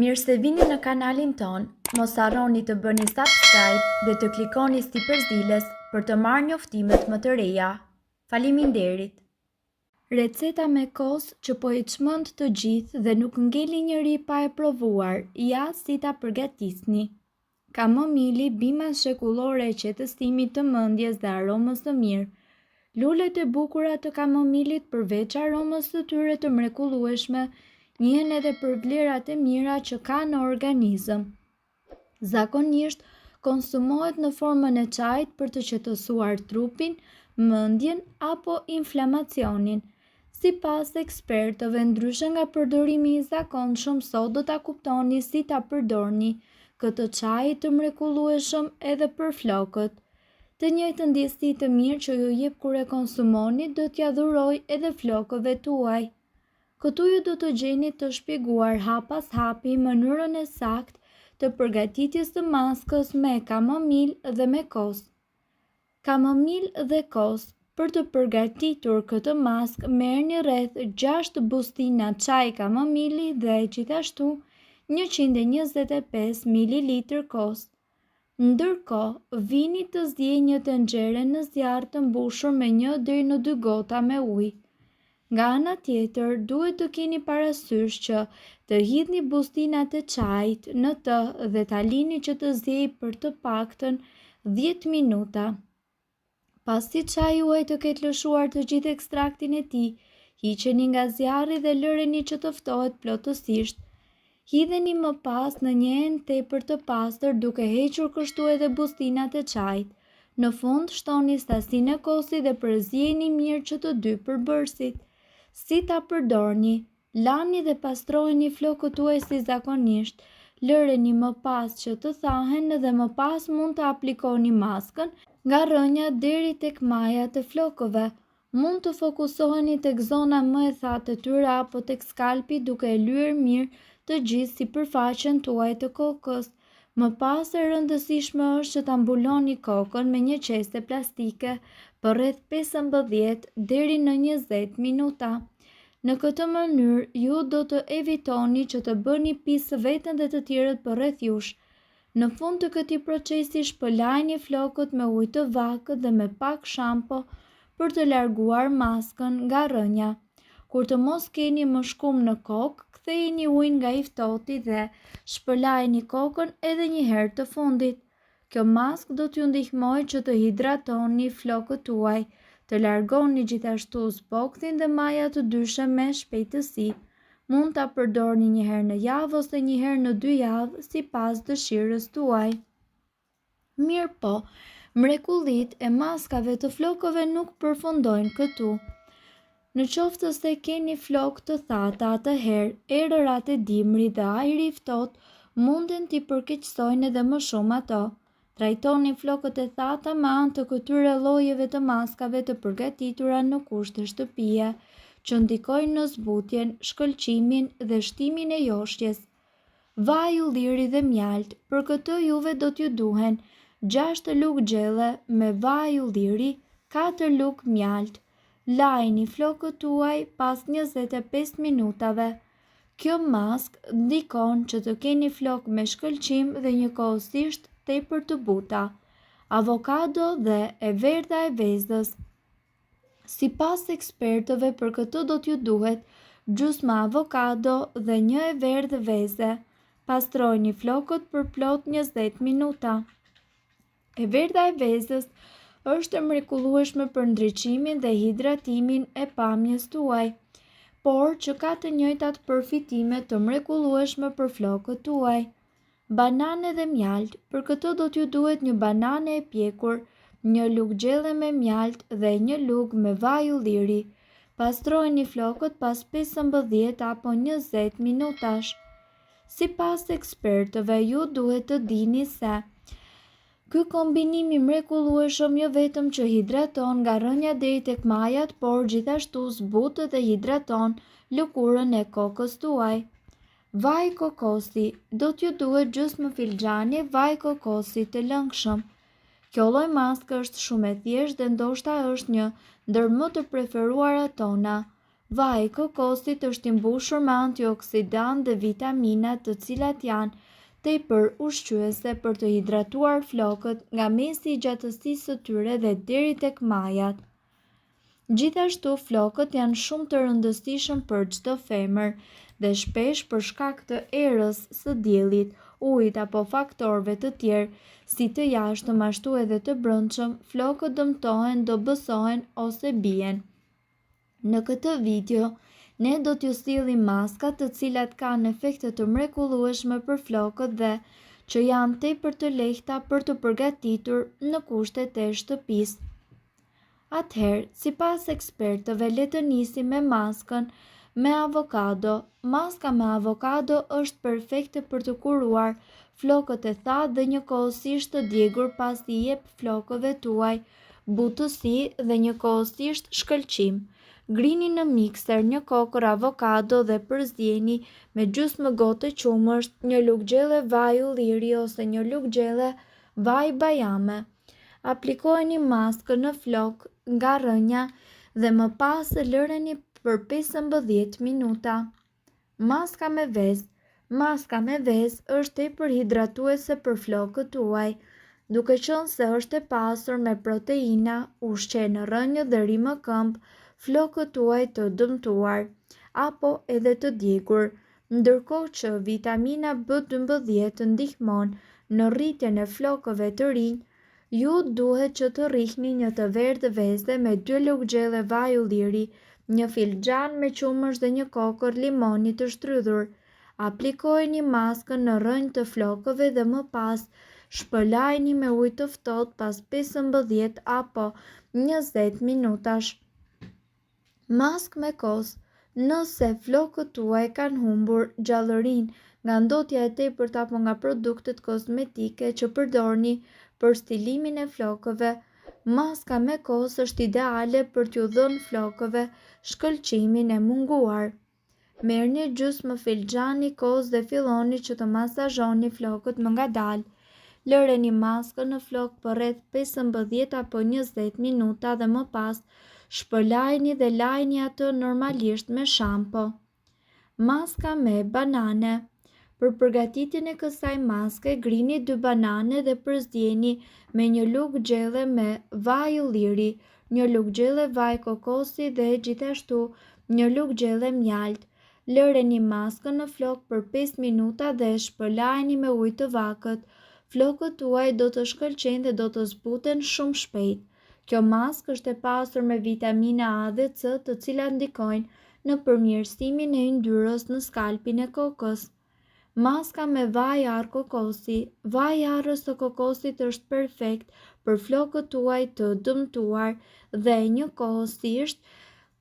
Mirë se vini në kanalin ton, mos harroni të bëni subscribe dhe të klikoni si përzdiles për të marrë njoftimet më të reja. Faleminderit! Receta me kos që po i çmend të gjithë dhe nuk ngeli njëri pa e provuar, ja si ta përgatisni. Kamomili, bima shekullore e qetësimit të mendjes dhe aromës së mirë. Lulet e bukura të kamomilit përveç aromës së tyre të mrekullueshme, njihen edhe për vlerat e mira që ka në organizëm. Zakonisht konsumohet në formën e çajit për të qetësuar trupin, mendjen apo inflamacionin. Sipas ekspertëve, ndryshe nga përdorimi i zakonshëm, sot do ta kuptoni si ta përdorni këtë çaj të mrekullueshëm edhe për flokët. Të njëjtën ndjesi të mirë që ju jep kur e konsumoni, do t'ja dhuroj edhe flokëve tuaj. Këtu ju do të gjeni të shpjeguar hap pas hapi mënyrën e saktë të përgatitjes së maskës me kamomil dhe me kos. Kamomil dhe kos. Për të përgatitur këtë maskë, merrni rreth 6 bustina çaj kamomili dhe gjithashtu 125 ml kos. Ndërkohë, vini të zgjidhni një tenxhere në zjarr të mbushur me 1 deri në 2 gota me ujë. Nga ana tjetër, duhet të keni parasysh që të hidhni bustinat e çajit në të dhe ta lini që të zjejë për të paktën 10 minuta. Pasi çaji juaj të ketë lëshuar të gjithë ekstraktin e tij, hiqeni nga zjarri dhe lëreni që të ftohet plotësisht. Hidheni më pas në një enë tepër të pastër duke hequr kështu edhe bustinat e çajit. Në fund shtoni sasinë e kosit dhe përzijeni mirë që të dy përbërësit. Si ta përdorni? Lani dhe pastrojeni flokët tuaj si zakonisht. Lëreni më pas që të thahen dhe më pas mund të aplikoni maskën nga rrënja deri tek majat e flokëve. Mund të fokusoheni tek zona më e thatë e tyre apo tek skalpi duke e lyer mirë të gjithë sipërfaqen tuaj të kokës. Më pas e rëndësishme është që ta mbuloni kokën me një qese plastike për rreth 15 deri në 20 minuta. Në këtë mënyrë, ju do të evitoni që të bëni pisë veten dhe të tjerët përreth jush. Në fund të këtij procesi shpëlajini flokët me ujë të vakët dhe me pak shampo për të larguar maskën nga rrënja. Kur të mos keni më shkum në kokë, kthejini ujin nga i ftohti dhe shpëlajini kokën edhe një herë të fundit. Kjo maskë do t'ju ndihmojë që të hidratoni flokët tuaj, të largoni gjithashtu zboktin dhe majat të dyshme me shpejtësi. Mund ta përdorni një herë në javë ose një herë në 2 javë sipas dëshirës tuaj. Mirë po, mrekullitë e maskave të flokëve nuk përfundojnë këtu. Në qoftë se keni flokë të thata, atëherë erërat e dimrit dhe ajri i ftohtë munden t'i përkeqësojnë edhe më shumë ato. Trajtoni flokët e thata me anë të këtyre llojeve të maskave të përgatitura në kushte shtëpie, që ndikojnë në zbutjen, shkëlqimin dhe shtimin e joshjes. Vaj ulliri dhe mjalt. Për këtë juve do t'ju duhen 6 lugë gjelle me vaj ulliri, 4 lugë mjalt. Lajini flokët tuaj pas 25 minutave. Kjo maskë ndikon që të keni flokë me shkëlqim dhe njëkohësisht tepër të buta. Avokado dhe e verdha e vezës. Sipas ekspertëve, për këtë do t'ju duhet gjysmë avokado dhe 1 e verdhë veze. Pastrojini flokët për plot 20 minuta. E verdha e vezës është e mrekullueshme për ndriçimin dhe hidratimin e pamjes tuaj, por që ka të njëjtat përfitime të mrekullueshme për flokët tuaj. Banane dhe mjalt. Për këtë do t'ju duhet një banane e pjekur, 1 lugë gjelle me mjalt dhe 1 lugë me vaj ulliri. Pastrojini flokët pas 15 apo 20 minutash. Sipas ekspertëve, ju duhet të dini se ky kombinim i mrekullueshëm jo vetëm që hidraton nga rrënja deri tek majat, por gjithashtu zbutë dhe hidraton lëkurën e kokës tuaj. Vaj kokosi. Do t'ju duhet gjysmë filxhani vaj kokosi të lëngshëm. Kjo lloj maskë është shumë e thjeshtë dhe ndoshta është një ndër më të preferuarat tona. Vaj i kokosit është i mbushur me antioksidan dhe vitamina të cilat janë tepër ushqyese për të hidratuar flokët nga mesi i gjatësisë së tyre dhe deri tek majat. Gjithashtu, flokët janë shumë të rëndësishëm për çdo femër dhe shpesh për shkak të erës së diellit, ujit apo faktorëve të tjerë si të jashtëm ashtu edhe të brendshëm, flokët dëmtohen, dobësohen ose bien. Në këtë video, ne do t'ju sillim maska të cilat kanë efekte të mrekullueshme për flokët dhe që janë tepër të lehta për të përgatitur në kushtet e shtëpisë. Atëherë, sipas ekspertëve, le të nisim me maskën me avokado. Maska me avokado është perfekte për të kuruar flokët e thatë dhe njëkohësisht të djegur pasi i jep flokëve tuaj butësi dhe njëkohësisht shkëlqim. Grini në mikser një kokër avokado dhe përzjeni me gjysmë gote qumësht, një lugë gjelle vaj ulliri ose një lugë gjelle vaj bajame. Aplikojeni maskën në flokë nga rënja dhe më pas lëreni për 15 minuta. Maska me vezë. Maska me vezë është tepër hidratuese për flokët tuaj, duke qenë se është e pasur me proteina, ushqen rënjë dhe rrimë këmbë flokët tuaj të dëmtuar apo edhe të djegur, ndërkohë që vitamina B12 ndihmon në rritjen e flokëve të rinj. Ju duhet që të rrihni një të verdhë vezë me 2 lugë gjelle vaj ulliri, një filxhan me qumësht dhe një kokër limoni të shtrydhur. Aplikojeni maskën në rënjë të flokëve dhe më pas shpëlajini me ujë të ftohtë pas 15 apo 20 minutash. Maskë me kos. Nëse flokët tuaj kanë humbur gjallërinë nga ndotja e tepërt apo nga produktet kozmetike që përdorni për stilimin e flokëve, maska me kos është ideale për t'ju dhënë flokëve shkëlqimin e munguar. Merrni gjysmë filxhani kos dhe filloni që të masazhoni flokët më ngadalë. Lëreni maskën në flokë për rreth 15 apo 20 minuta dhe më pas shpëlajini dhe lajini atë normalisht me shampo. Maska me banane. Për përgatitjen e kësaj maske, grini 2 banane dhe përzjeni me një lugë gjelle me vaj ulliri, një lugë gjelle vaj kokosi dhe gjithashtu një lugë gjelle mjalt. Lëreni maskën në flokë për 5 minuta dhe shpëlajini me ujë të vakët. Flokët tuaj do të shkëlqejnë dhe do të zbuten shumë shpejt. Kjo maskë është e pasur me vitamina A dhe C, të cilat ndikojnë në përmirësimin e yndyrës në skalpin e kokës. Maska me vaj ar kokosi. Vaj arës së kokosit është perfekt për flokët tuaj të dëmtuar dhe njëkohësisht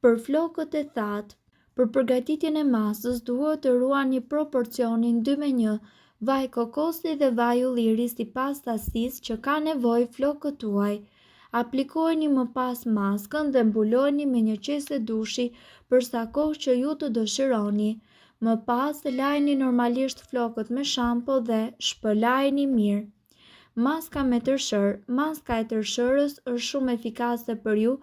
për flokët e thatë. Për përgatitjen e masës duhet të ruani proporcionin 2:1 vaj kokosi dhe vaj ulliri sipas sasisë që ka nevojë flokët tuaj. Aplikojeni më pas maskën dhe mbulojeni me një qese dushi për sa kohë që ju të dëshironi. Më pas lajni normalisht flokët me shampo dhe shpëlajni mirë. Maska me tërshër. Maska e tërshërës është shumë efikase për ju,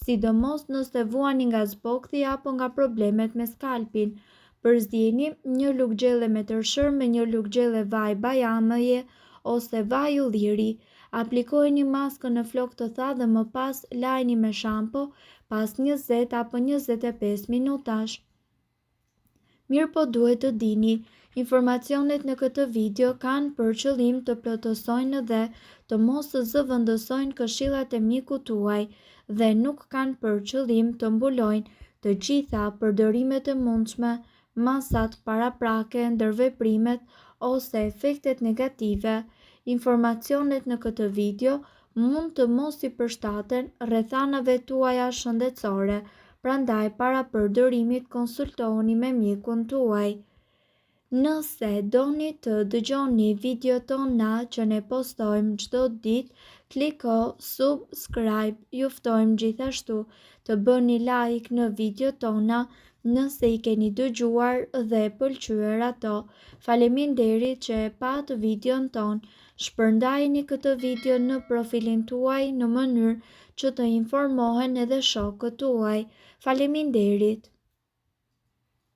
sidomos nëse vuani nga zbokthi apo nga problemet me skalpin. Përzjeni një lugë gjelle me tërshër me një lugë gjelle vaj bajameje ose vaj ulliri. Aplikojeni maskën në flokë të thatë dhe më pas lajni me shampo pas 20 apo 25 minutash. Mirë po duhet të dini, informacionet në këtë video kanë për qëllim të plotësojnë dhe të mos zëvendësojnë këshillat e mikut tuaj dhe nuk kanë për qëllim të mbulojnë të gjitha përdorimet e mundshme, masat paraprake, ndërveprimet ose efektet negative. Informacionet në këtë video mund të mos i përshtaten rrethanave tuaja shëndetësore. Prandaj para përdorimit konsultohuni me mjekun tuaj. Nëse doni të dëgjoni video tona që ne postojmë çdo ditë, kliko subscribe. Ju ftojmë gjithashtu të bëni like në video tona nëse i keni dëgjuar dhe pëlqyer ato. Faleminderit që e pat videon ton. Shpërndajini këtë video në profilin tuaj në mënyrë që të informohen edhe shokët tuaj. Faleminderit.